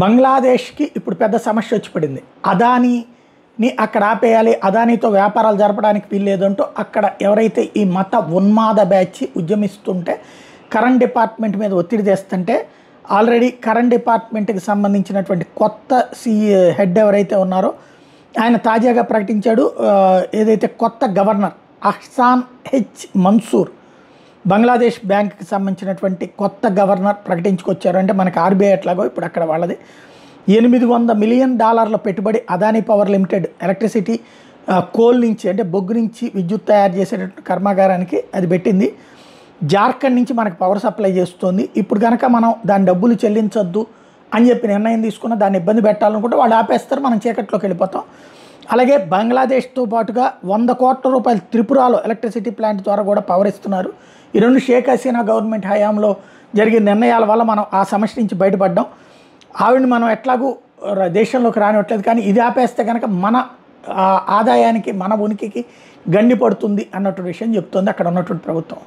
బంగ్లాదేశ్కి ఇప్పుడు పెద్ద సమస్య వచ్చి పడింది. అదానీని అక్కడ ఆపేయాలి, అదానీతో వ్యాపారాలు జరపడానికి వీల్లేదంటూ అక్కడ ఎవరైతే ఈ మత ఉన్మాద బ్యాచ్ ఉద్యమిస్తుంటే కరెంట్ డిపార్ట్మెంట్ మీద ఒత్తిడి తెస్తుంటే ఆల్రెడీ కరెంట్ డిపార్ట్మెంట్కి సంబంధించినటువంటి కొత్త హెడ్ ఎవరైతే ఉన్నారో ఆయన తాజాగా ప్రకటించాడు. ఏదైతే కొత్త గవర్నర్ అహ్సాన్ హెచ్ మన్సూర్ బంగ్లాదేశ్ బ్యాంక్కి సంబంధించినటువంటి కొత్త గవర్నర్ ప్రకటించుకొచ్చారు. అంటే మనకి ఆర్బీఐ ఎట్లాగో ఇప్పుడు అక్కడ వాళ్ళది $800 మిలియన్ పెట్టుబడి Adani power limited electricity coal నుంచి అంటే బొగ్గు నుంచి విద్యుత్ తయారు చేసేటటువంటి కర్మాగారానికి అది పెట్టింది. జార్ఖండ్ నుంచి మనకు పవర్ సప్లై చేస్తుంది. ఇప్పుడు కనుక మనం దాని డబ్బులు చెల్లించొద్దు అని చెప్పి నిర్ణయం తీసుకున్న దాన్ని ఇబ్బంది పెట్టాలనుకుంటే వాళ్ళు ఆపేస్తారు, మనం చీకట్లోకి వెళ్ళిపోతాం. అలాగే బంగ్లాదేశ్తో పాటుగా $100 కోట్ల త్రిపురలో ఎలక్ట్రిసిటీ ప్లాంట్ ద్వారా కూడా పవర్ ఇస్తున్నారు. ఈ రెండు షేక్ హసీనా గవర్నమెంట్ హయాంలో జరిగిన నిర్ణయాల వల్ల మనం ఆ సమస్య నుంచి బయటపడ్డాం. ఆవిడని మనం ఎట్లాగూ దేశంలోకి రానివ్వట్లేదు, కానీ ఇది ఆపేస్తే కనుక మన ఆదాయానికి మన ఉనికికి గండి పడుతుంది అన్నటువంటి విషయం చెప్తుంది అక్కడ ఉన్నటువంటి ప్రభుత్వం.